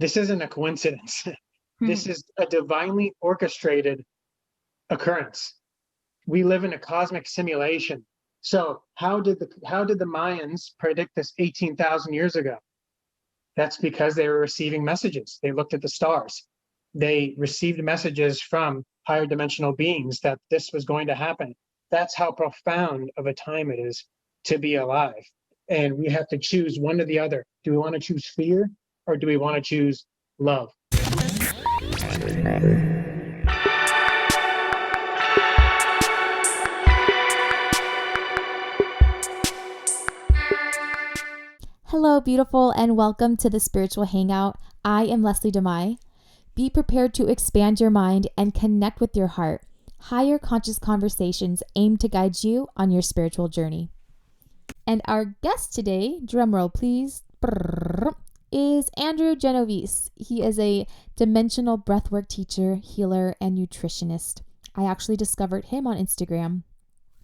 This isn't a coincidence. This Hmm. is a divinely orchestrated occurrence. We live in a cosmic simulation. So how did the Mayans predict this 18,000 years ago? That's because they were receiving messages. They looked at the stars. They received messages from higher dimensional beings that this was going to happen. That's how profound of a time it is to be alive. And we have to choose one or the other. Do we want to choose fear or do we want to choose love? Hello, beautiful, and welcome to the Spiritual Hangout. I am leslydamai. Be prepared to expand your mind and connect with your heart. Higher conscious conversations aim to guide you on your spiritual journey. And our guest today, drumroll please, is Andrew Genovese. He is a dimensional breathwork teacher, healer, and nutritionist. I actually discovered him on Instagram.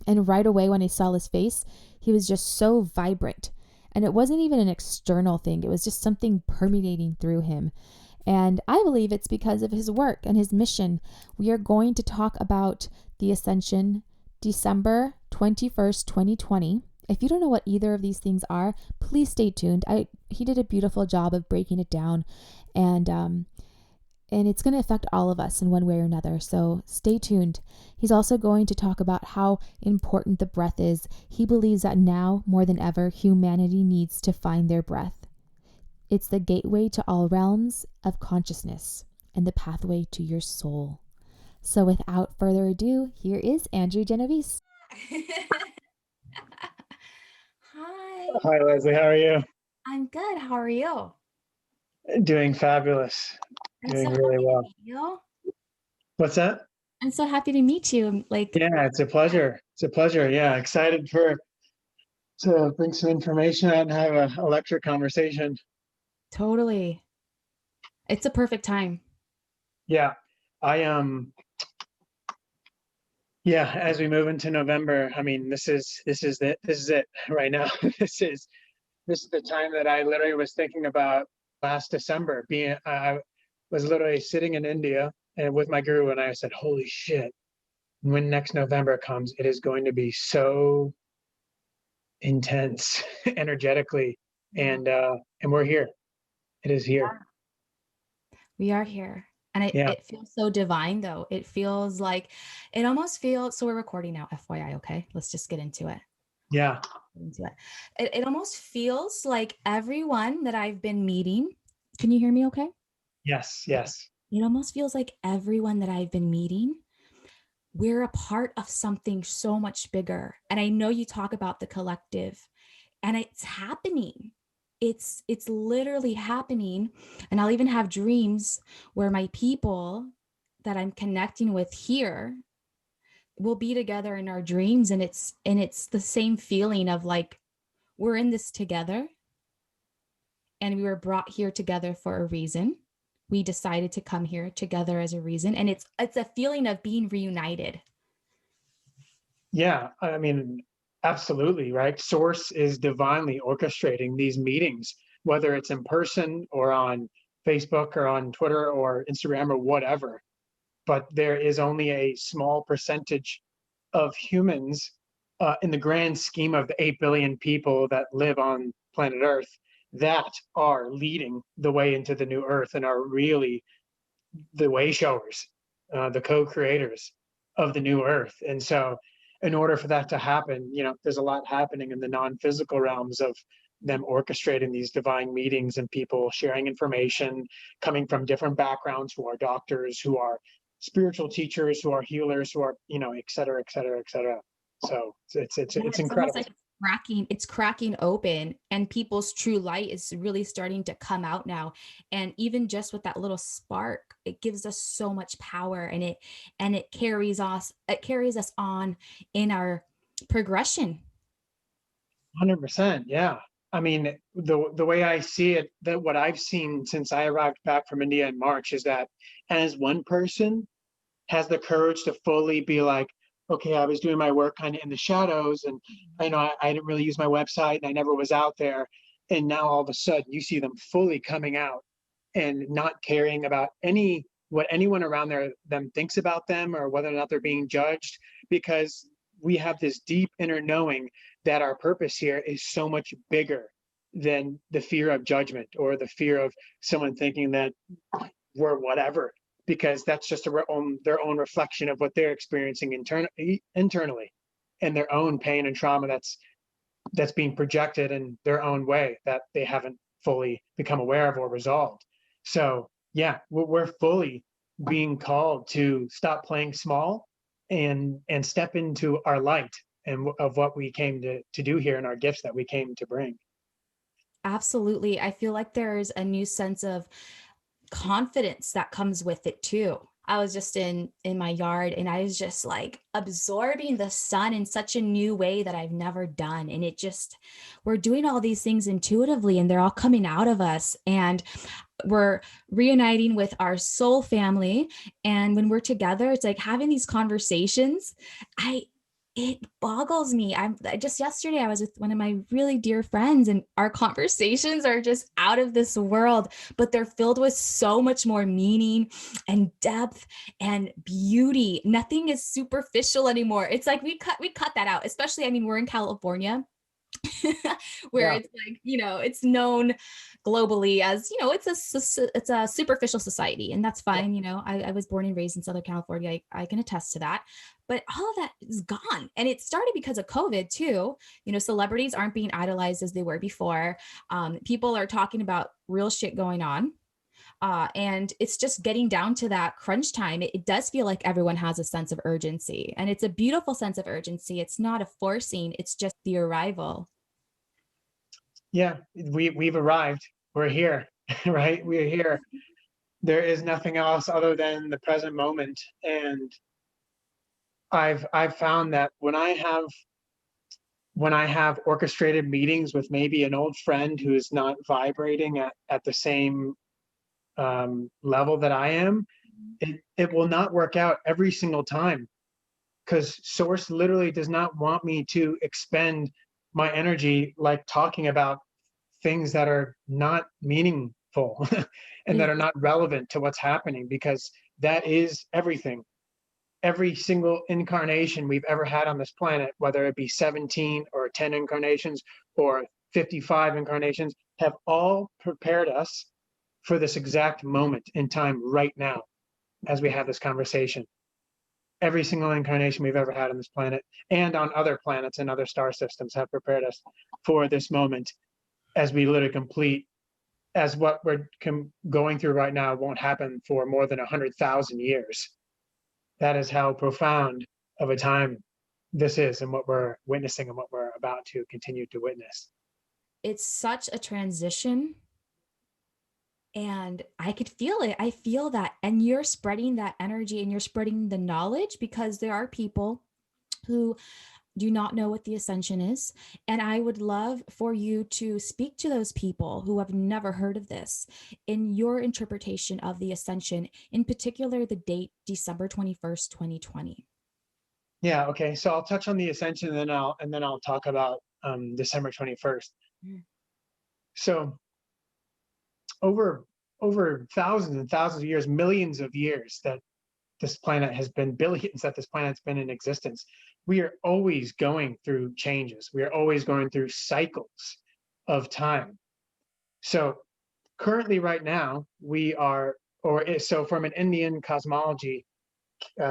And right away when I saw his face, he was just so vibrant. And it wasn't even an external thing. It was just something permeating through him. And I believe it's because of his work and his mission. We are going to talk about the Ascension, December 21st, 2020. If you don't know what either of these things are, please stay tuned. He did a beautiful job of breaking it down, and it's going to affect all of us in one way or another. So stay tuned. He's also going to talk about how important the breath is. He believes that now more than ever, humanity needs to find their breath. It's the gateway to all realms of consciousness and the pathway to your soul. So without further ado, here is Andrew Genovese. Hi. Hi, Leslie. How are you? I'm good. How are you? Doing fabulous. I'm Doing so really happy to well. meet you. What's that? I'm so happy to meet you. Yeah, it's a pleasure. It's a pleasure. Yeah, excited to bring some information out and have a lecture conversation. Totally. It's a perfect time. Yeah, I yeah, as we move into November, I mean, this is it right now. This is the time that I literally was thinking about last December. I was literally sitting in India and with my guru, and I said, "Holy shit! When next November comes, it is going to be so intense energetically, Yeah. and we're here. It is here. We are here. And Yeah, it feels so divine though. It feels like it almost feels so we're recording now, FYI, okay? Let's just get into it. yeah, It almost feels like everyone that I've been meeting. Can you hear me okay? yes, Okay. yes, It almost feels like everyone that I've been meeting, we're a part of something so much bigger. And I know you talk about the collective, and it's happening. It's literally happening. And I'll even have dreams where my people that I'm connecting with here will be together in our dreams, and it's the same feeling of like we're in this together, and we were brought here together for a reason. We decided to come here together as a reason, and it's a feeling of being reunited. yeah. I mean, absolutely, right? Source is divinely orchestrating these meetings, whether it's in person or on Facebook or on Twitter or Instagram or whatever. But there is only a small percentage of humans in the grand scheme of the 8 billion people that live on planet Earth that are leading the way into the new Earth and are really the way showers, the co-creators of the new Earth. And so, in order for that to happen, there's a lot happening in the non-physical realms of them orchestrating these divine meetings and people sharing information coming from different backgrounds, who are doctors, who are spiritual teachers, who are healers, who are et cetera, et cetera, et cetera. So Yeah, it's it's almost incredible. like it's cracking open, and people's true light is really starting to come out now. And even just with that little spark, it gives us so much power, and it carries us on in our progression. 100%. Yeah. I mean, the way I see it, that what I've seen since I arrived back from India in March is that as one person has the courage to fully be like, okay, I was doing my work kind of in the shadows, and I didn't really use my website, and I never was out there, and now all of a sudden you see them fully coming out and not caring about what anyone around them thinks about them or whether or not they're being judged, because we have this deep inner knowing that our purpose here is so much bigger than the fear of judgment or the fear of someone thinking that we're whatever, because that's just their own reflection of what they're experiencing internally, and their own pain and trauma that's being projected in their own way that they haven't fully become aware of or resolved. So yeah, we're fully being called to stop playing small and step into our light and of what we came to do here and our gifts that we came to bring. Absolutely. I feel like there's a new sense of confidence that comes with it too. I was just in my yard and I was just like absorbing the sun in such a new way that I've never done. And we're doing all these things intuitively and they're all coming out of us. And we're reuniting with our soul family. And when we're together, it's like having these conversations. It boggles me. Just yesterday, I was with one of my really dear friends, and our conversations are just out of this world, but they're filled with so much more meaning and depth and beauty. Nothing is superficial anymore. It's like we cut that out, especially, I mean, we're in California. Where Yeah. it's like, it's known globally as, it's a superficial society, and that's fine. I was born and raised in Southern California. I can attest to that. But all of that is gone. And it started because of COVID too. Celebrities aren't being idolized as they were before. People are talking about real shit going on. And it's just getting down to that crunch time. It does feel like everyone has a sense of urgency, and it's a beautiful sense of urgency. It's not a forcing, it's just the arrival. Yeah, we've arrived. We're here, right? We're here. There is nothing else other than the present moment. And I've found that when I have orchestrated meetings with maybe an old friend who is not vibrating at the same level that I am, it will not work out every single time, because Source literally does not want me to expend my energy like talking about things that are not meaningful and that are not relevant to what's happening, because that is everything. Every single incarnation we've ever had on this planet, whether it be 17 or 10 incarnations or 55 incarnations, have all prepared us for this exact moment in time right now as we have this conversation. Every single incarnation we've ever had on this planet and on other planets and other star systems have prepared us for this moment, as we literally complete, as what we're going through right now won't happen for more than 100,000 years. That is how profound of a time this is, and what we're witnessing and what we're about to continue to witness. It's such a transition, and I could feel it. I feel that. And you're spreading that energy and you're spreading the knowledge, because there are people who do not know what the ascension is. And I would love for you to speak to those people who have never heard of this in your interpretation of the ascension, in particular, the date, December 21st, 2020. Yeah, okay. So I'll touch on the ascension, and then I'll talk about December 21st. So over thousands and thousands of years, millions of years that this planet has been, billions that this planet's been in existence, we are always going through changes. We are always going through cycles of time. So currently right now so from an Indian cosmology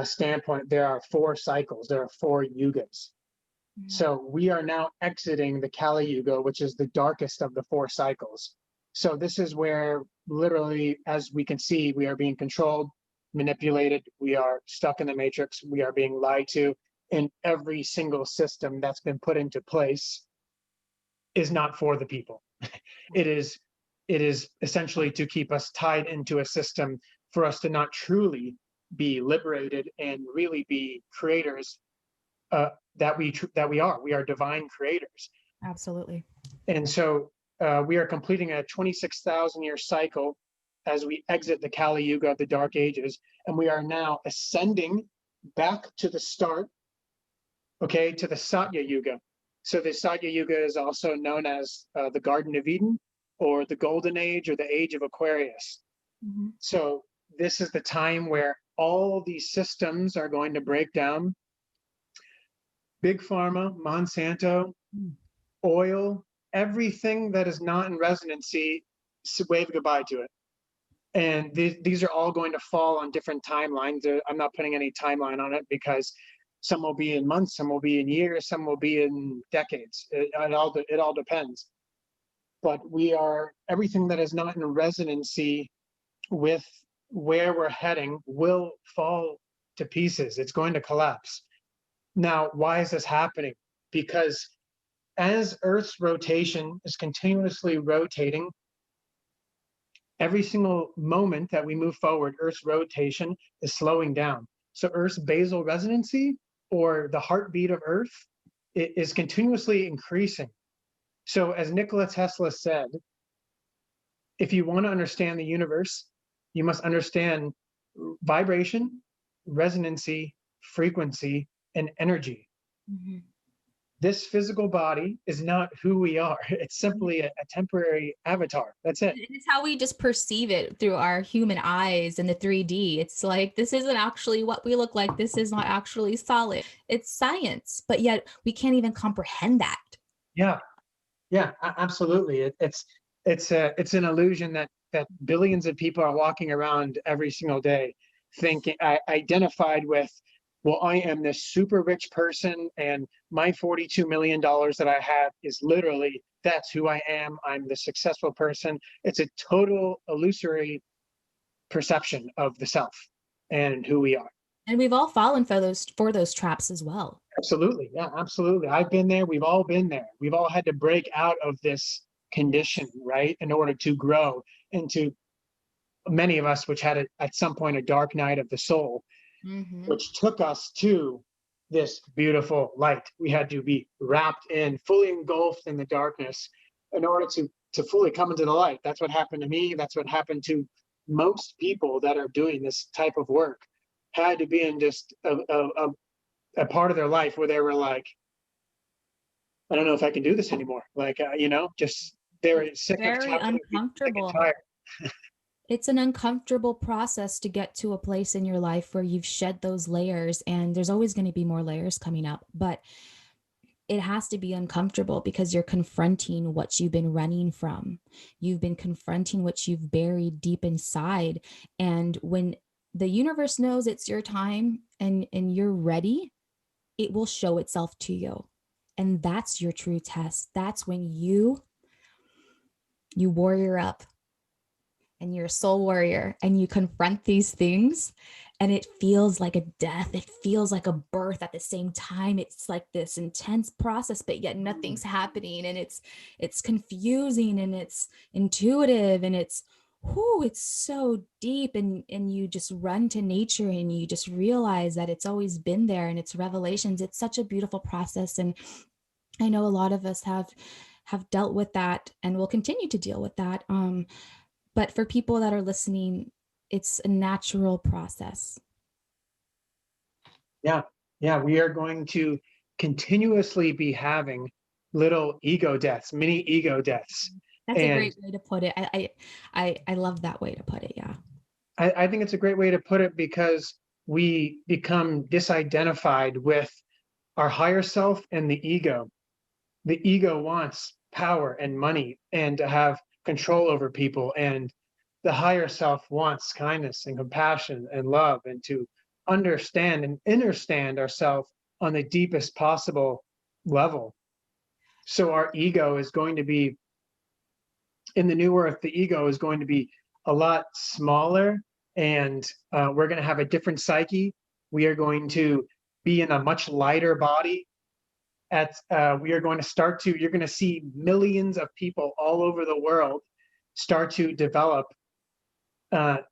standpoint, there are 4 cycles, there are 4 yugas. So we are now exiting the Kali Yuga, which is the darkest of the 4 cycles. So this is where literally, as we can see, we are being controlled, manipulated, we are stuck in the matrix, we are being lied to, and every single system that's been put into place is not for the people. It is essentially to keep us tied into a system for us to not truly be liberated and really be creators that we are. We are divine creators. Absolutely. And so we are completing a 26,000 year cycle as we exit the Kali Yuga of the Dark Ages, and we are now ascending back to the start, okay, to the Satya Yuga. So the Satya Yuga is also known as the Garden of Eden, or the Golden Age, or the Age of Aquarius. Mhm. So this is the time where all these systems are going to break down. Big Pharma, Monsanto, Mm. oil, everything that is not in resonancy, wave goodbye to it. And these are all going to fall on different timelines. I'm not putting any timeline on it because some will be in months, some will be in years, some will be in decades. It all depends. But everything that is not in resonancy with where we're heading will fall to pieces. It's going to collapse. Now, why is this happening? Because as Earth's rotation is continuously rotating, every single moment that we move forward, Earth's rotation is slowing down. So Earth's basal resonancy, or the heartbeat of Earth, it is continuously increasing. So as Nikola Tesla said, if you want to understand the universe, you must understand vibration, resonancy, frequency, and energy. Mhm. This physical body is not who we are. It's simply a temporary avatar. That's it. It's how we just perceive it through our human eyes and the 3D. It's like, this isn't actually what we look like. This is not actually solid. It's science, but yet we can't even comprehend that. Yeah, yeah, absolutely. It's an illusion that billions of people are walking around every single day, thinking identified with. Well, I am this super rich person, and my $42 million that I have is literally that's who I am. I'm the successful person. It's a total illusory perception of the self and who we are. And we've all fallen for those traps as well. Absolutely. Yeah, absolutely. I've been there. We've all been there. We've all had to break out of this condition, right, in order to grow into many of us, which had at some point a dark night of the soul, Mm-hmm. which took us to this beautiful light. We had to be wrapped in, fully engulfed in the darkness in order to fully come into the light. That's what happened to me. That's what happened to most people that are doing this type of work. Had to be in just a part of their life where they were like, I don't know if I can do this anymore. Like, just they were sick of Very sick and uncomfortable. tired. It's an uncomfortable process to get to a place in your life where you've shed those layers, and there's always going to be more layers coming up, but it has to be uncomfortable because you're confronting what you've been running from. You've been confronting what you've buried deep inside. And when the universe knows it's your time and you're ready, it will show itself to you. And that's your true test. That's when you warrior up and you're a soul warrior and you confront these things, and it feels like a death. It feels like a birth at the same time. It's like this intense process, but yet nothing's happening, and it's confusing and it's intuitive and it's so deep, and you just run to nature and you just realize that it's always been there, and it's revelations. It's such a beautiful process, and I know a lot of us have dealt with that and will continue to deal with that. But for people that are listening, it's a natural process. Yeah, yeah, we are going to continuously be having little ego deaths, mini ego deaths. That's a And great way to put it. I love that way to put it. Yeah. I think it's a great way to put it because we become disidentified with our higher self and the ego. The ego wants power and money and to have control over people. And the higher self wants kindness and compassion and love and to understand and understand ourselves on the deepest possible level. So our ego is going to be in the new earth, the ego is going to be a lot smaller, and we're going to have a different psyche. We are going to be in a much lighter body. We are going to start to, you're going to see millions of people all over the world start to develop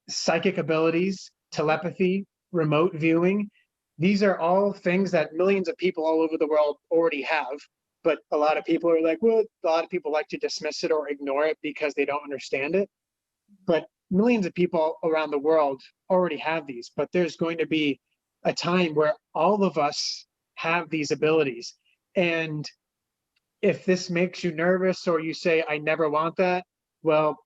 psychic abilities, telepathy, remote viewing. These are all things that millions of people all over the world already have. But a lot of people are like, well, a lot of people like to dismiss it or ignore it because they don't understand it. But millions of people around the world already have these. But there's going to be a time where all of us have these abilities. And if this makes you nervous or you say, I never want that, well,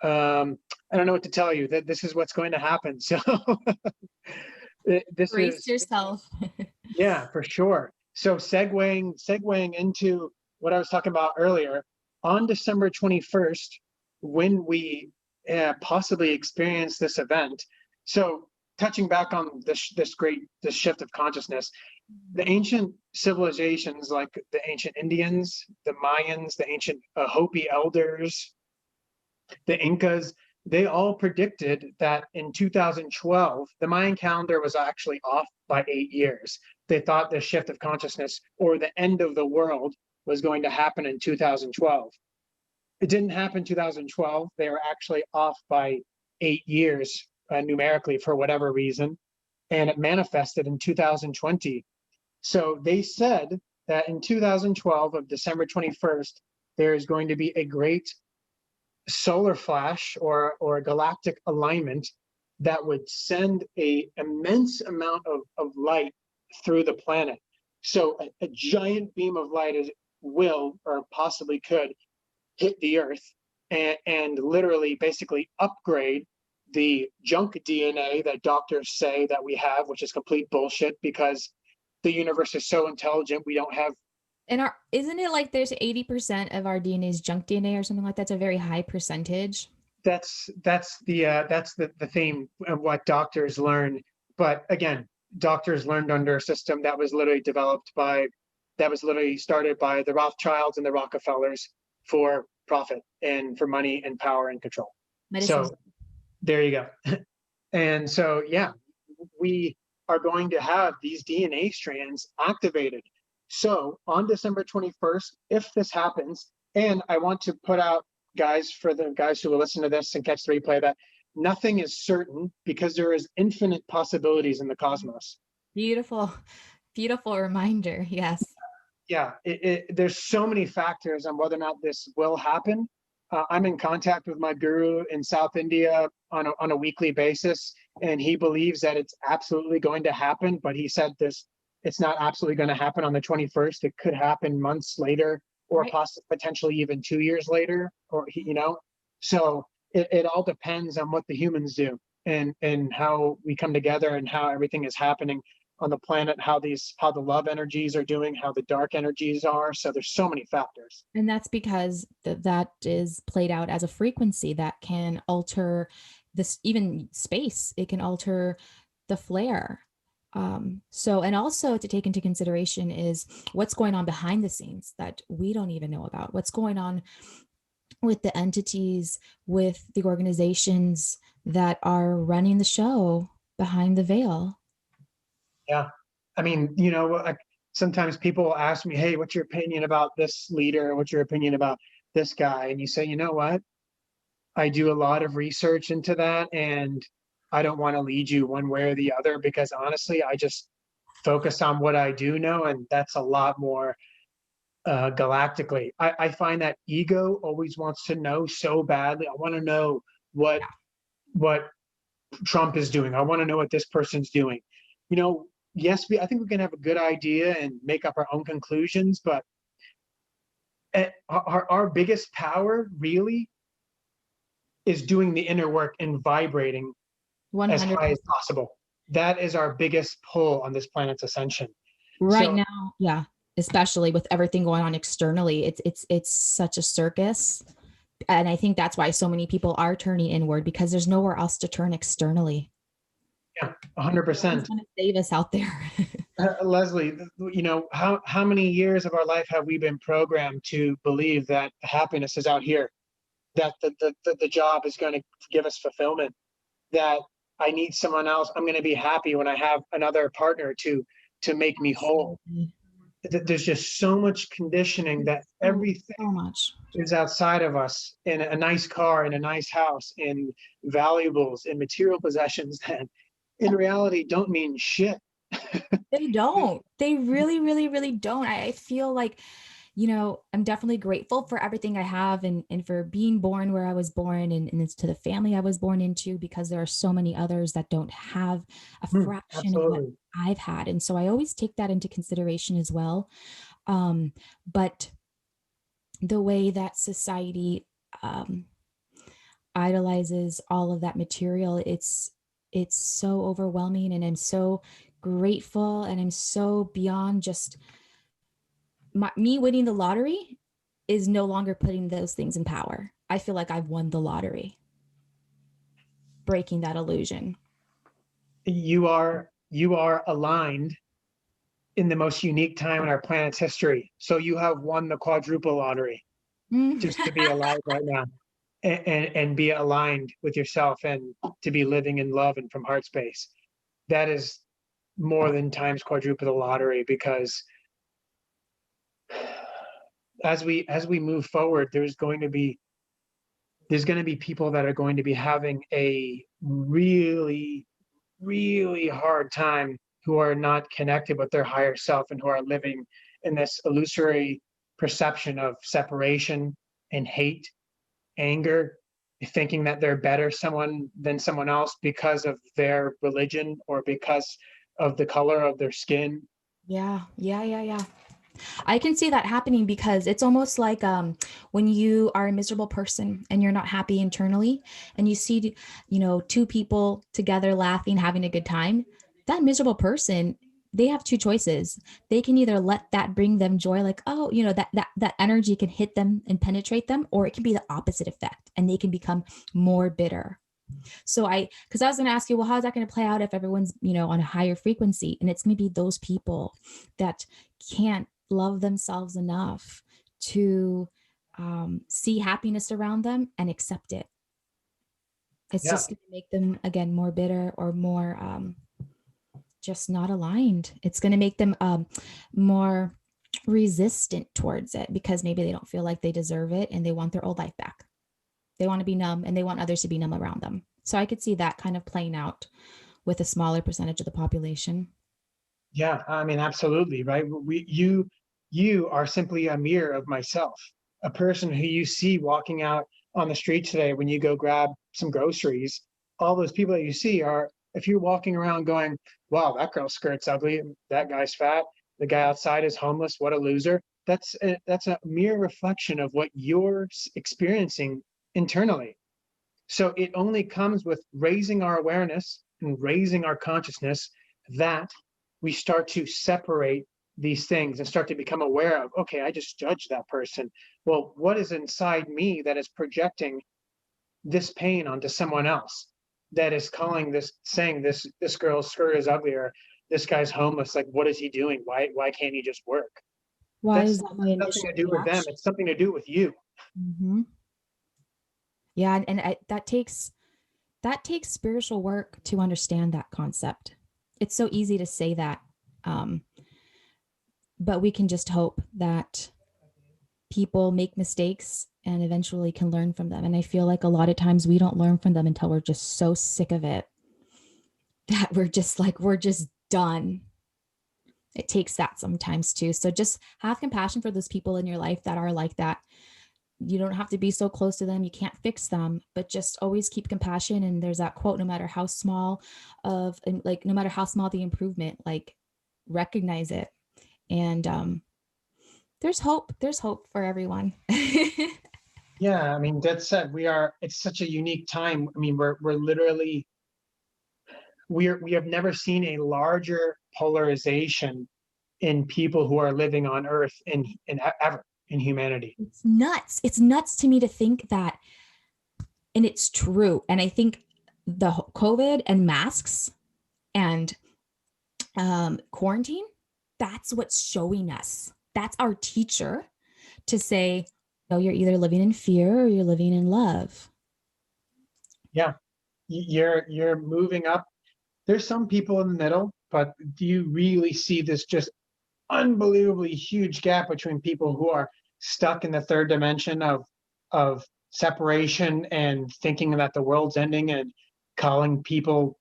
I don't know what to tell you, that this is what's going to happen. So this Brace is, yourself. yeah, for sure. So segueing into what I was talking about earlier, on December 21st, when we possibly experience this event. So touching back on this shift of consciousness, the ancient civilizations like the ancient Indians, the Mayans, the ancient Hopi elders, the Incas, they all predicted that in 2012, the Mayan calendar was actually off by 8 years. They thought the shift of consciousness or the end of the world was going to happen in 2012. It didn't happen in 2012. They were actually off by 8 years numerically for whatever reason, and it manifested in 2020. So they said that in 2012 of December 21st, there is going to be a great solar flash or a galactic alignment that would send a immense amount of light through the planet. So a giant beam of light will or possibly could hit the earth and literally basically upgrade the junk DNA that doctors say that we have, which is complete bullshit because the universe is so intelligent. We don't have. And isn't it like there's 80% of our DNA is junk DNA or something like that? That's a very high percentage. That's the theme of what doctors learn. But again, doctors learned under a system that was literally started by the Rothschilds and the Rockefellers for profit and for money and power and control. Medicine. So there you go. And so, yeah, we are going to have these DNA strands activated. So on December 21st, if this happens, and I want to put out, guys, for the guys who will listen to this and catch the replay, that nothing is certain because there is infinite possibilities in the cosmos. Beautiful, beautiful reminder. Yes. Yeah, there's so many factors on whether or not this will happen. I'm in contact with my guru in South India on a weekly basis, and he believes that it's absolutely going to happen. But he said it's not absolutely going to happen on the 21st. It could happen months later, or Right. potentially even 2 years later, or So it all depends on what the humans do and how we come together and how everything is happening on the planet, how the love energies are doing, how the dark energies are. So there's so many factors. And that's because that is played out as a frequency that can alter this, even space. It can alter the flare. So, and also to take into consideration is what's going on behind the scenes that we don't even know about. What's going on with the entities, with the organizations that are running the show behind the veil. Yeah. I mean, sometimes people ask me, hey, what's your opinion about this leader? What's your opinion about this guy? And you say, you know what? I do a lot of research into that, and I don't want to lead you one way or the other because honestly, I just focus on what I do know, and that's a lot more galactically. I find that ego always wants to know so badly. I want to know what Trump is doing. I want to know what this person's doing. Yes, I think we can have a good idea and make up our own conclusions, but our biggest power really is doing the inner work and vibrating 100%. As high as possible. That is our biggest pull on this planet's ascension. Right now, yeah, especially with everything going on externally, it's such a circus. And I think that's why so many people are turning inward, because there's nowhere else to turn externally. Yeah, 100%. Going to save us out there. Leslie, how many years of our life have we been programmed to believe that happiness is out here, that the job is going to give us fulfillment, that I need someone else, I'm going to be happy when I have another partner to make me whole. There's just so much conditioning that everything is outside of us, in a nice car, in a nice house, in valuables, in material possessions that in reality don't mean shit. They don't. They really, really, really don't. I feel like, I'm definitely grateful for everything I have and for being born where I was born and it's to the family I was born into, because there are so many others that don't have a fraction of what I've had. And so I always take that into consideration as well. But the way that society idolizes all of that material. It's so overwhelming, and I'm so grateful, and I'm so beyond just me winning the lottery is no longer putting those things in power. I feel like I've won the lottery, breaking that illusion. You are aligned in the most unique time in our planet's history. So you have won the quadruple lottery just to be alive right now, and be aligned with yourself, and to be living in love and from heart space. That is more than times quadruple the lottery, because as we move forward, there's going to be people that are going to be having a really, really hard time, who are not connected with their higher self, and who are living in this illusory perception of separation and hate, anger, thinking that they're better than someone else because of their religion, or because of the color of their skin. Yeah. I can see that happening, because it's almost like when you are a miserable person and you're not happy internally, and you see, two people together laughing, having a good time, that miserable person, they have two choices. They can either let that bring them joy, like, oh, that energy can hit them and penetrate them, or it can be the opposite effect, and they can become more bitter. So because I was going to ask you, well, how's that going to play out if everyone's, on a higher frequency? And it's going to be those people that can't love themselves enough to see happiness around them and accept it. It's Yeah. just going to make them, again, more bitter, or more just not aligned. It's going to make them more resistant towards it, because maybe they don't feel like they deserve it, and they want their old life back. They want to be numb, and they want others to be numb around them. So I could see that kind of playing out with a smaller percentage of the population. Yeah, I mean, absolutely, right? You are simply a mirror of myself, a person who you see walking out on the street today when you go grab some groceries. All those people that you see are, if you're walking around going, wow, that girl's skirt's ugly, that guy's fat, the guy outside is homeless, what a loser. That's a mere reflection of what you're experiencing internally. So it only comes with raising our awareness and raising our consciousness, that we start to separate these things and start to become aware of, okay, I just judged that person. Well, what is inside me that is projecting this pain onto someone else, that is saying this girl's skirt is ugly, or this guy's homeless, like, what is he doing? Why can't he just work? Why That's is that my nothing initial to do with them. reaction? It's something to do with you. Mm-hmm. Yeah, and that takes spiritual work to understand that concept. It's so easy to say that, but we can just hope that people make mistakes and eventually can learn from them. And I feel like a lot of times we don't learn from them until we're just so sick of it that we're just done. It takes that sometimes too. So just have compassion for those people in your life that are like that. You don't have to be so close to them. You can't fix them, but just always keep compassion. And there's that quote, no matter how small no matter how small the improvement, like, recognize it. And there's hope. There's hope for everyone. Yeah, I mean, that said, it's such a unique time. I mean, we're literally, we have never seen a larger polarization in people who are living on Earth in ever in humanity. It's nuts. It's nuts to me to think that, and it's true. And I think the COVID and masks and quarantine, that's what's showing us. That's our teacher to say, no, you're either living in fear or you're living in love. Yeah, you're moving up. There's some people in the middle, but do you really see this just unbelievably huge gap between people who are stuck in the third dimension of separation, and thinking that the world's ending, and calling people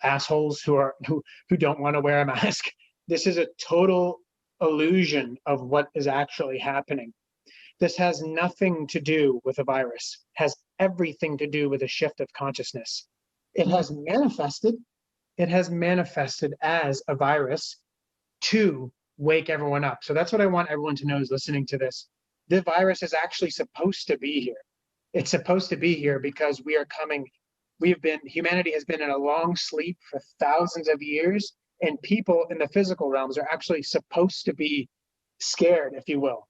assholes who don't want to wear a mask? This is a total illusion of what is actually happening. This has nothing to do with a virus, has everything to do with a shift of consciousness. It has manifested as a virus to wake everyone up. So that's what I want everyone to know, is listening to this. The virus is actually supposed to be here. It's supposed to be here because humanity has been in a long sleep for thousands of years, and people in the physical realms are actually supposed to be scared, if you will.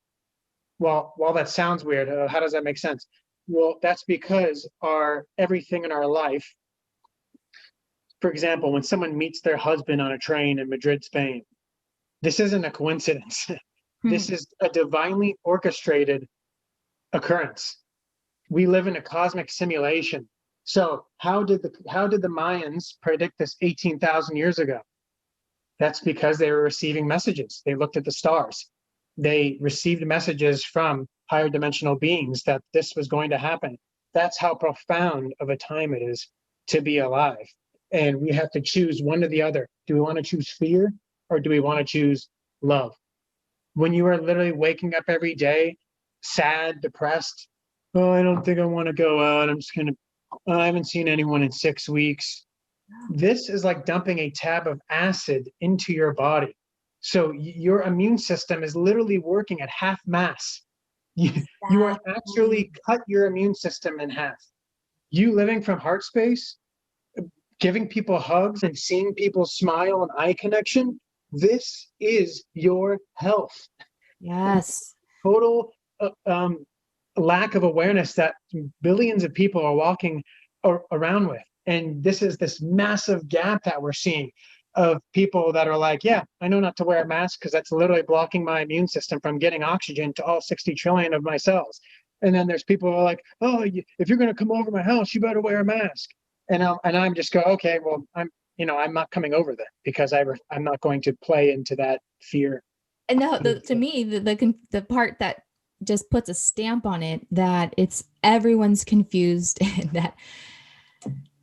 Well, while that sounds weird, how does that make sense? Well, that's because everything in our life, for example, when someone meets their husband on a train in Madrid, Spain, this isn't a coincidence. This is a divinely orchestrated occurrence. We live in a cosmic simulation. So how did the Mayans predict this 18,000 years ago? That's because they were receiving messages. They looked at the stars. They received messages from higher dimensional beings that this was going to happen. That's how profound of a time it is to be alive. And we have to choose one or the other. Do we want to choose fear or do we want to choose love? When you are literally waking up every day, sad, depressed, oh, I don't think I want to go out. I haven't seen anyone in 6 weeks. This is like dumping a tab of acid into your body. So your immune system is literally working at half mass. You are actually cut your immune system in half. You living from heart space, giving people hugs and seeing people smile and eye connection, this is your health. Yes. Total lack of awareness that billions of people are walking around with. And this is this massive gap that we're seeing of people that are like, yeah, I know not to wear a mask because that's literally blocking my immune system from getting oxygen to all 60 trillion of my cells. And then there's people who are like, oh, if you're going to come over my house, you better wear a mask. And I'm just go, okay, well, I'm not coming over then because I'm not going to play into that fear. And no, to me, the part that just puts a stamp on it, that it's everyone's confused, and that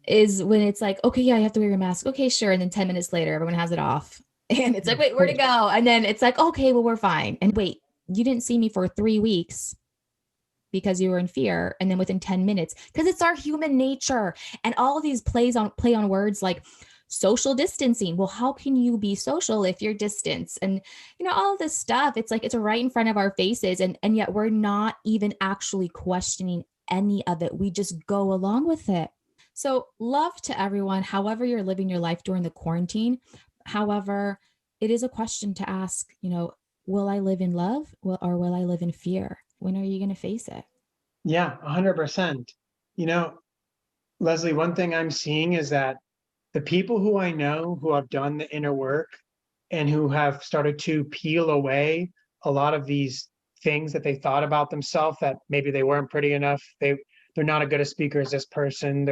is when it's like, okay, yeah, you have to wear your mask. Okay, sure. And then 10 minutes later, everyone has it off. And it's like, wait, where'd it go? And then it's like, okay, well, we're fine. And wait, you didn't see me for 3 weeks because you were in fear. And then within 10 minutes, because it's our human nature. And all of these play on words like social distancing. Well, how can you be social if you're distance? And, all of this stuff, it's like, it's right in front of our faces. And yet we're not even actually questioning any of it. We just go along with it. So love to everyone, however you're living your life during the quarantine. However, it is a question to ask, will I live in love or will I live in fear? When are you going to face it? Yeah, 100%. Leslie, one thing I'm seeing is that the people who I know who have done the inner work and who have started to peel away a lot of these things that they thought about themselves, that maybe they weren't pretty enough, they're not as good a speaker as this person,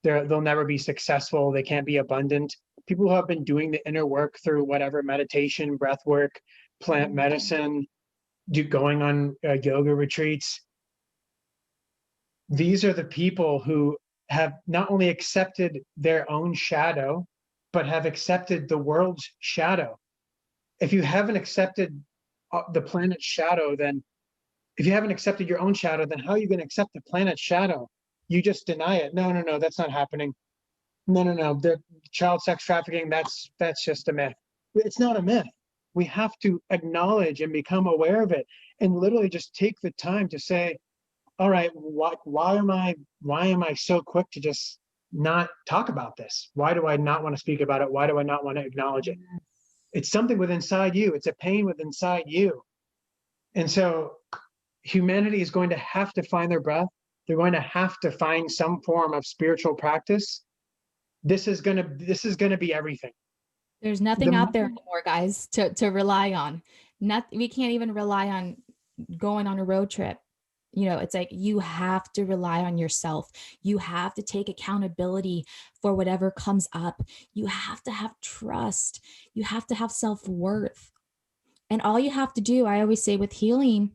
they'll never be successful, they can't be abundant. People who have been doing the inner work through whatever meditation, breath work, plant medicine, going on yoga retreats. These are the people who have not only accepted their own shadow, but have accepted the world's shadow. If you haven't accepted the planet's shadow, then if you haven't accepted your own shadow, then how are you going to accept the planet's shadow? You just deny it. No, that's not happening. No. The child sex trafficking, that's just a myth. It's not a myth. We have to acknowledge and become aware of it, and literally just take the time to say, all right, why am I so quick to just not talk about this? Why do I not want to speak about it? Why do I not want to acknowledge it? It's something within inside you. It's a pain within inside you. And so humanity is going to have to find their breath. They're going to have to find some form of spiritual practice. This is going to be everything. There's nothing out there anymore, guys, to rely on. We can't even rely on going on a road trip. It's like you have to rely on yourself. You have to take accountability for whatever comes up. You have to have trust. You have to have self-worth. And all you have to do, I always say with healing,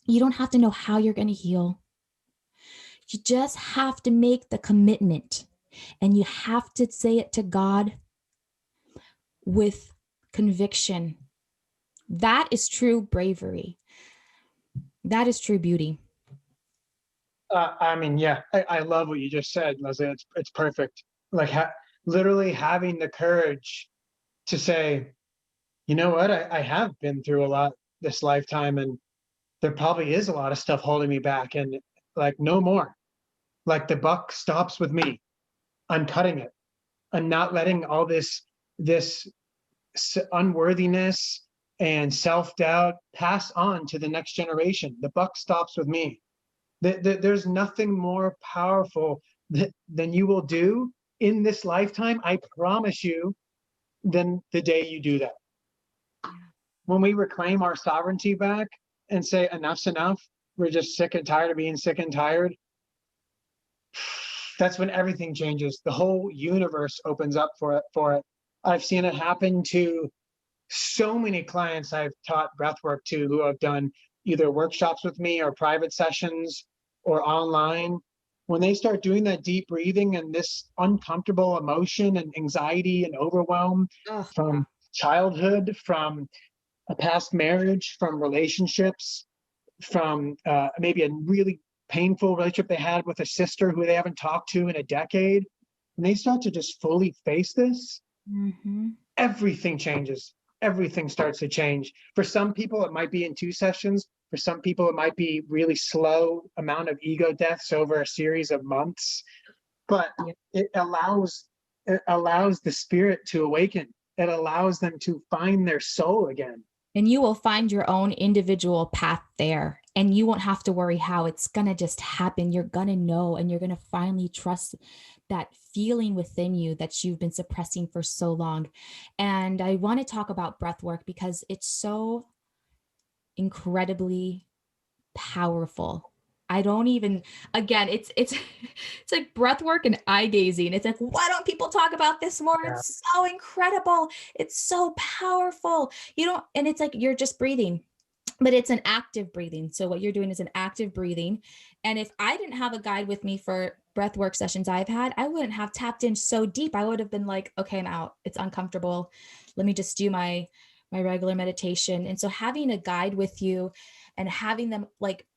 you don't have to know how you're going to heal. You just have to make the commitment, and you have to say it to God with conviction. That is true bravery. That is true beauty. I love what you just said, Leslie. It's perfect. Like literally having the courage to say, you know what, I have been through a lot this lifetime, and there probably is a lot of stuff holding me back, and like no more. Like the buck stops with me. I'm cutting it. I'm not letting all this unworthiness and self-doubt pass on to the next generation. The buck stops with me. There's nothing more powerful than you will do in this lifetime, I promise you, than the day you do that. When we reclaim our sovereignty back and say enough's enough, we're just sick and tired of being sick and tired, that's when everything changes. The whole universe opens up for it. I've seen it happen to so many clients I've taught breathwork to, who have done either workshops with me or private sessions or online. When they start doing that deep breathing and this uncomfortable emotion and anxiety and overwhelm from childhood, from a past marriage, from relationships, from maybe a really painful relationship they had with a sister who they haven't talked to in a decade, and they start to just fully face this, everything changes. Everything starts to change. For some people, it might be in 2 sessions. For some people, it might be really slow amount of ego deaths over a series of months. But it allows the spirit to awaken. It allows them to find their soul again. And you will find your own individual path there, and you won't have to worry how. It's going to just happen. You're going to know, and you're going to finally trust that feeling within you that you've been suppressing for so long. And I want to talk about breath work because it's so incredibly powerful. I don't even, again, it's like breath work and eye gazing. It's like, why don't people talk about this more? Yeah. It's so incredible. It's so powerful. And it's like, you're just breathing, but it's an active breathing. So what you're doing is an active breathing. And if I didn't have a guide with me for breath work sessions I've had, I wouldn't have tapped in so deep. I would have been like, okay, I'm out. It's uncomfortable. Let me just do my regular meditation. And so having a guide with you and having them like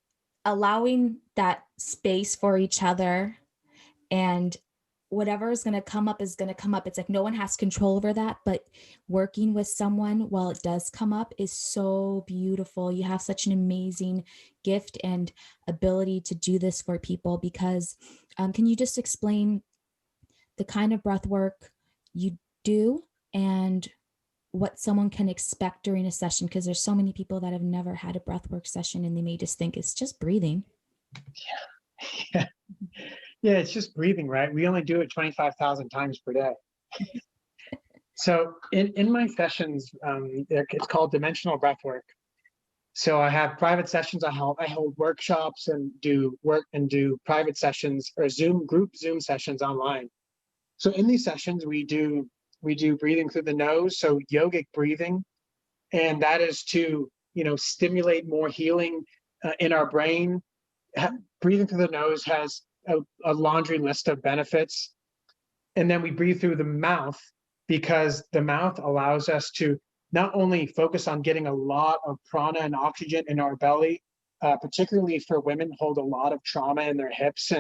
allowing that space for each other, and whatever is going to come up is going to come up. It's like no one has control over that, but working with someone while it does come up is so beautiful. You have such an amazing gift and ability to do this for people because can you just explain the kind of breath work you do and what someone can expect during a session? Because there's so many people that have never had a breathwork session and they may just think it's just breathing. Yeah. Yeah, it's just breathing, right? We only do it 25,000 times per day. So in my sessions, it's called dimensional breathwork. So I have private sessions. I hold workshops and do private sessions or group Zoom sessions online. So in these sessions, we do breathing through the nose, so yogic breathing, and that is to stimulate more healing in our brain. Breathing through the nose has a laundry list of benefits, and then we breathe through the mouth because the mouth allows us to not only focus on getting a lot of prana and oxygen in our belly, particularly for women who hold a lot of trauma in their hips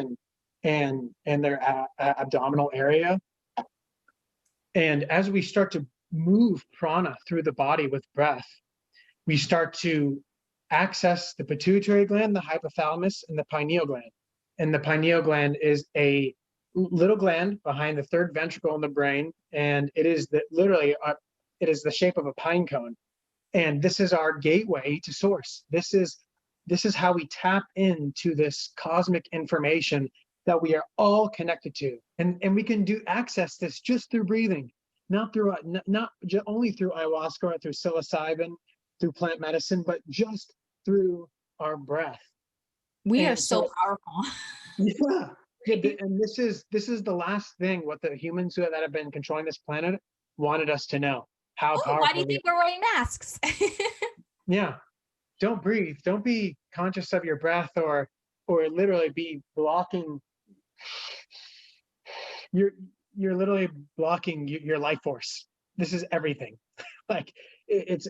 and their abdominal area. And as we start to move prana through the body with breath, we start to access the pituitary gland, the hypothalamus, and the pineal gland. And the pineal gland is a little gland behind the third ventricle in the brain, and it is it is the shape of a pine cone. And this is our gateway to source. This is how we tap into this cosmic information that we are all connected to, and we can access this just through breathing, not only through ayahuasca or through psilocybin, through plant medicine, but just through our breath. We are so powerful. Yeah, and this is the last thing what the humans that have been controlling this planet wanted us to know. How powerful. Why do you think we're wearing masks? Yeah, don't breathe. Don't be conscious of your breath, or literally be blocking. You're literally blocking your life force. This is everything. Like it's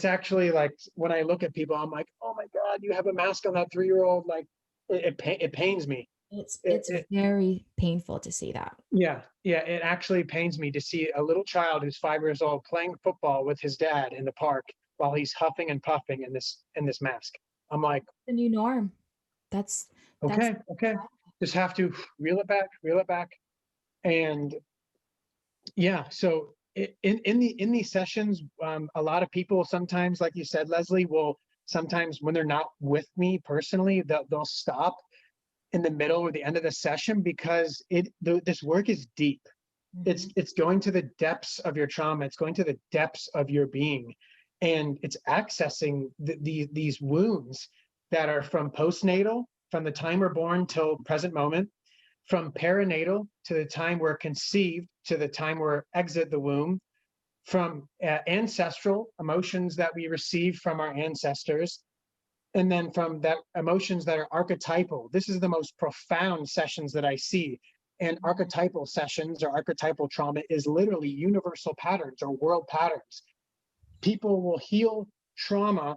actually like when I look at people, I'm like, oh my God, you have a mask on that 3-year-old. Like it pains me. It's very painful to see that. Yeah. It actually pains me to see a little child who's 5 years old playing football with his dad in the park while he's huffing and puffing in this mask. I'm like, the new norm. That's That's Okay. Just have to reel it back. And yeah, so in these sessions, a lot of people sometimes, like you said, Leslie, will sometimes when they're not with me personally, they'll stop in the middle or the end of the session because this work is deep. It's going to the depths of your trauma. It's going to the depths of your being, and it's accessing these wounds that are from postnatal, from the time we're born till present moment, from perinatal to the time we're conceived to the time we're exit the womb, from ancestral emotions that we receive from our ancestors, and then from that emotions that are archetypal. This is the most profound sessions that I see. And archetypal sessions or archetypal trauma is literally universal patterns or world patterns. People will heal trauma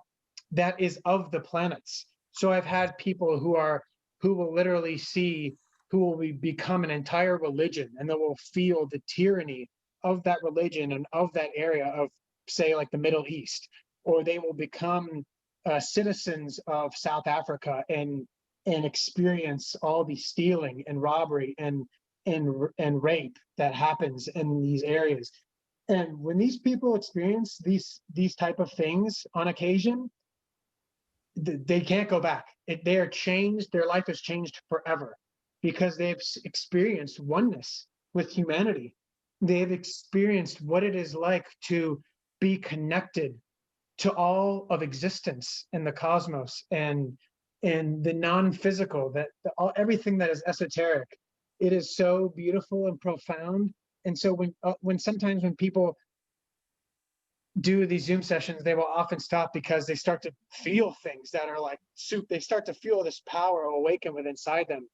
that is of the planets. So I've had people who will literally see, who will become an entire religion, and they will feel the tyranny of that religion and of that area of, say, like the Middle East, or they will become citizens of South Africa and experience all the stealing and robbery and rape that happens in these areas. And when these people experience these type of things on occasion, they can't go back. They are changed. Their life is changed forever because they've experienced oneness with humanity. They've experienced what it is like to be connected to all of existence in the cosmos and the non-physical, everything that is esoteric. It is so beautiful and profound. And so when sometimes when people do these Zoom sessions, they will often stop because they start to feel things that are like soup. They start to feel this power awaken within inside them.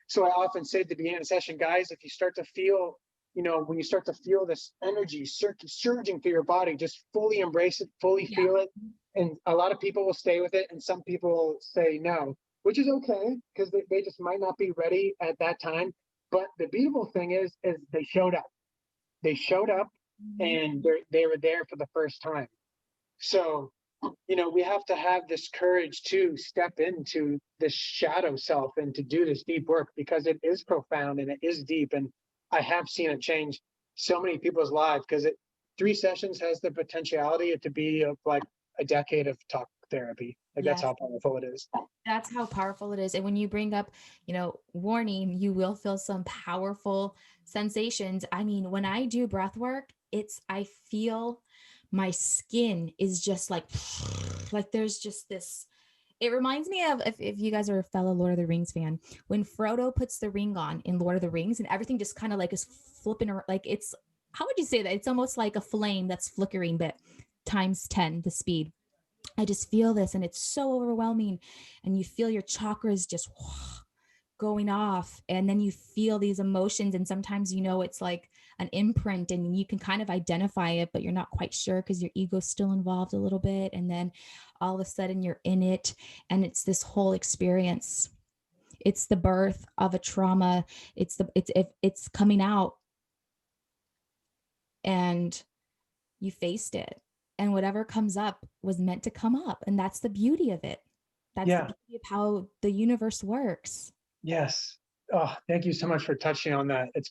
So I often say at the beginning of the session, guys, if you start to feel, when you start to feel this energy surging through your body, just fully embrace it, fully feel it. And a lot of people will stay with it, and some people will say no, which is okay because they just might not be ready at that time. But the beautiful thing is they showed up. They showed up, and they were there for the first time. So, we have to have this courage to step into this shadow self and to do this deep work because it is profound and it is deep. And I have seen it change so many people's lives because 3 sessions has the potentiality to be of like a decade of talk therapy. Like that's how powerful it is. That's how powerful it is. And when you bring up, warning, you will feel some powerful sensations. I mean, when I do breath work, I feel my skin is just like there's just this, it reminds me of, if you guys are a fellow Lord of the Rings fan, when Frodo puts the ring on in Lord of the Rings and everything just kind of like is flipping around. Like how would you say that? It's almost like a flame that's flickering, but times 10 the speed. I just feel this and it's so overwhelming. And you feel your chakras just going off. And then you feel these emotions. And sometimes, it's like an imprint and you can kind of identify it, but you're not quite sure because your ego's still involved a little bit. And then all of a sudden you're in it. And it's this whole experience. It's the birth of a trauma. It's coming out and you faced it. And whatever comes up was meant to come up. And that's the beauty of it. That's the beauty of how the universe works. Yes. Oh, thank you so much for touching on that. It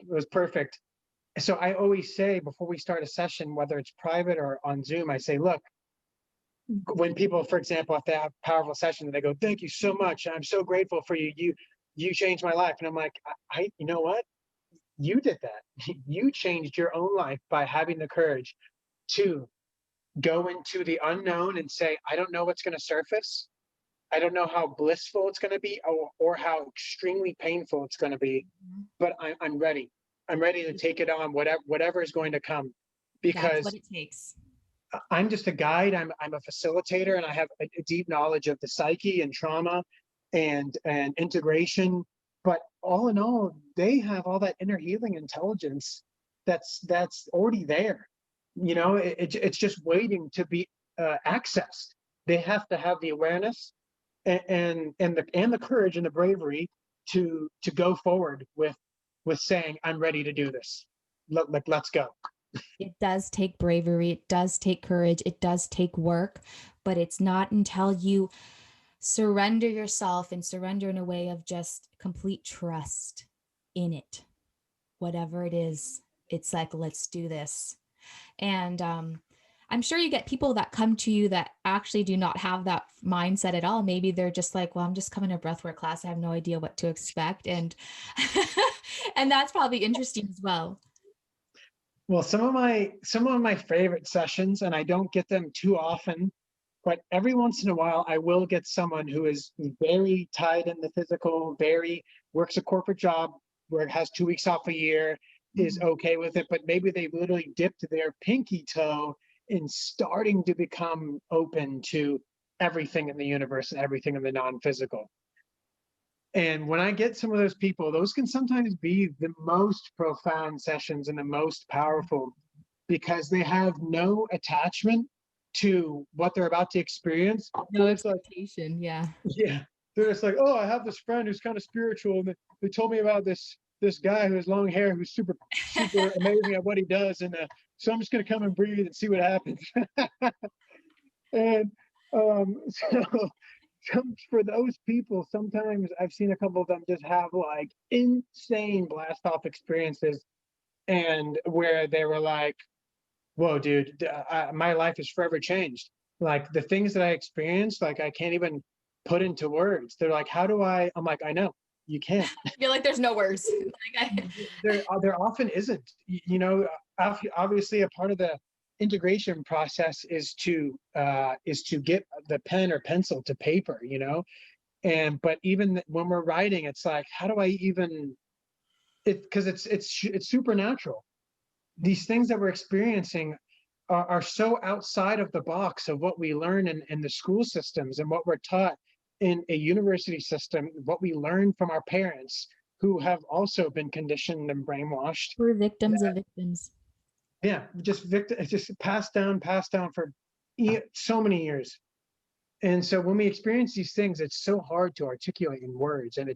was perfect. So I always say before we start a session, whether it's private or on Zoom, I say, look, when people, for example, if they have powerful sessions, they go, thank you so much. I'm so grateful for you. You changed my life. And I'm like, you know what? You did that. You changed your own life by having the courage to go into the unknown and say, I don't know what's going to surface. I don't know how blissful it's going to be or how extremely painful it's going to be, but I'm ready. I'm ready to take it on, whatever is going to come, because that's what it takes. I'm just a guide. I'm a facilitator, and I have a deep knowledge of the psyche and trauma and integration. But all in all, they have all that inner healing intelligence that's already there. It's just waiting to be accessed. They have to have the awareness and the courage and the bravery to go forward with saying, I'm ready to do this. Let's go. It does take bravery. It does take courage. It does take work, but it's not until you surrender yourself and surrender in a way of just complete trust in it. Whatever it is, it's like, let's do this. And I'm sure you get people that come to you that actually do not have that mindset at all. Maybe they're just like, well, I'm just coming to a breathwork class. I have no idea what to expect. And and that's probably interesting as well. Well, some of my favorite sessions, and I don't get them too often, but every once in a while I will get someone who is very tied in the physical, very works a corporate job where it has 2 weeks off a year, is okay with it, but maybe they've literally dipped their pinky toe in starting to become open to everything in the universe and everything in the non-physical. And when I get some of those people, those can sometimes be the most profound sessions and the most powerful, because they have no attachment to what they're about to experience. No expectation. Yeah. Yeah. They're just like, oh, I have this friend who's kind of spiritual, and they told me about this guy who has long hair who's super amazing at what he does, and so I'm just gonna come and breathe and see what happens. And so for those people, sometimes I've seen a couple of them just have like insane blast off experiences, and where they were like, whoa, dude, my life is forever changed. Like the things that I experienced, like I can't even put into words. They're like, how do I? I'm like, I know, you can't. I feel like there's no words. There often isn't. You know, obviously a part of the integration process is to get the pen or pencil to paper, you know. And but even when we're writing, it's like, how do I even it? Because it's supernatural. These things that we're experiencing are so outside of the box of what we learn in the school systems and what we're taught in a university system, what we learn from our parents who have also been conditioned and brainwashed. We're victims of victims. Yeah, just passed down for so many years. And so when we experience these things, it's so hard to articulate in words, and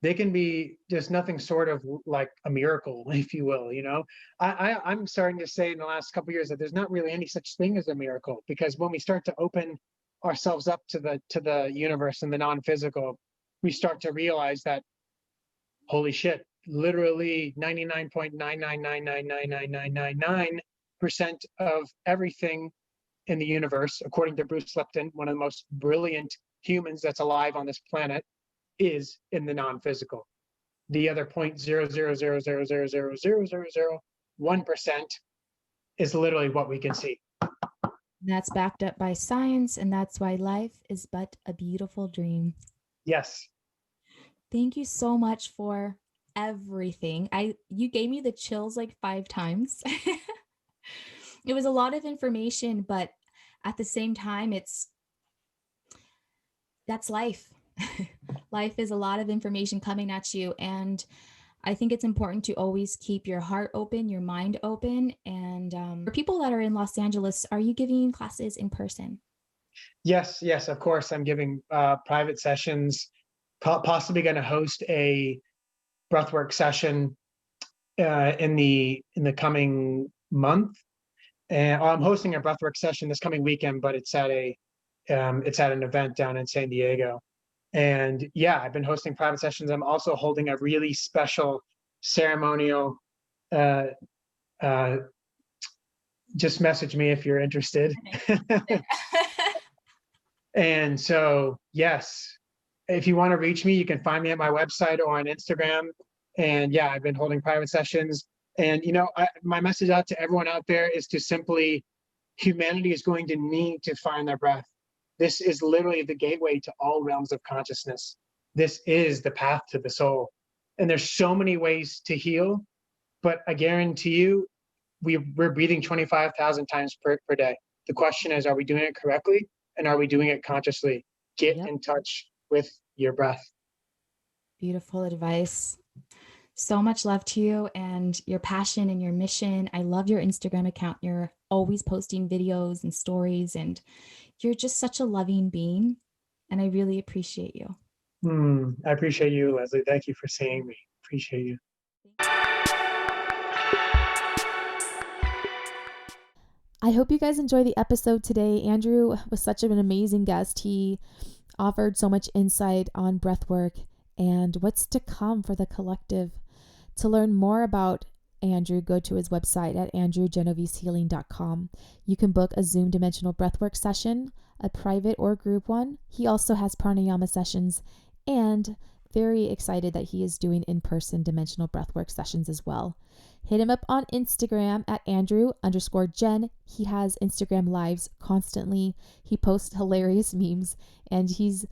they can be just nothing sort of like a miracle, if you will, you know. I'm starting to say in the last couple of years that there's not really any such thing as a miracle, because when we start to open ourselves up to the universe and the non-physical, we start to realize that, holy shit, literally 99.9999999% of everything in the universe, according to Bruce Lipton, one of the most brilliant humans that's alive on this planet, is in the non-physical. The other 0.000000001% is literally what we can see. That's backed up by science, and that's why life is but a beautiful dream. Yes. Thank you so much for everything. You gave me the chills like 5 times. It was a lot of information, but at the same time, that's life. Life is a lot of information coming at you, and I think it's important to always keep your heart open, your mind open. And for people that are in Los Angeles, are you giving classes in person? Yes, of course. I'm giving private sessions, possibly going to host a breathwork session in the coming month. And I'm hosting a breathwork session this coming weekend, but it's at an event down in San Diego. And yeah, I've been hosting private sessions. I'm also holding a really special ceremonial. Just message me if you're interested. And so, yes, if you want to reach me, you can find me at my website or on Instagram. And yeah, I've been holding private sessions. And, you know, my message out to everyone out there is to simply, humanity is going to need to find their breath. This is literally the gateway to all realms of consciousness. This is the path to the soul. And there's so many ways to heal, but I guarantee you, we're breathing 25,000 times per day. The question is, are we doing it correctly? And are we doing it consciously? Get in touch with your breath. Beautiful advice. So much love to you and your passion and your mission. I love your Instagram account. You're always posting videos and stories, and you're just such a loving being. And I really appreciate you. I appreciate you, Leslie. Thank you for seeing me. Appreciate you. I hope you guys enjoy the episode today. Andrew was such an amazing guest. He offered so much insight on breathwork and what's to come for the collective. To learn more about Andrew, go to his website at andrewgenovesehealing.com. You can book a Zoom dimensional breathwork session, a private or group one. He also has pranayama sessions, and very excited that he is doing in-person dimensional breathwork sessions as well. Hit him up on Instagram at Andrew_Gen. He has Instagram lives constantly. He posts hilarious memes, and he's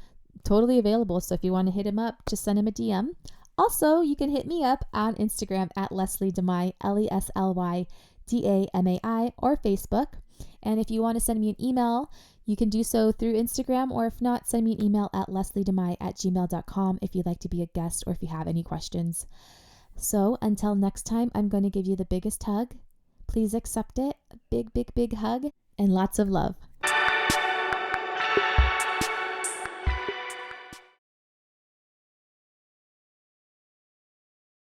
totally available. So if you want to hit him up, just send him a DM. Also, you can hit me up on Instagram at leslydamai, LESLYDAMAI, or Facebook. And if you want to send me an email, you can do so through Instagram, or if not, send me an email at leslydamai@gmail.com if you'd like to be a guest or if you have any questions. So until next time, I'm going to give you the biggest hug. Please accept it. A big, big, big hug and lots of love.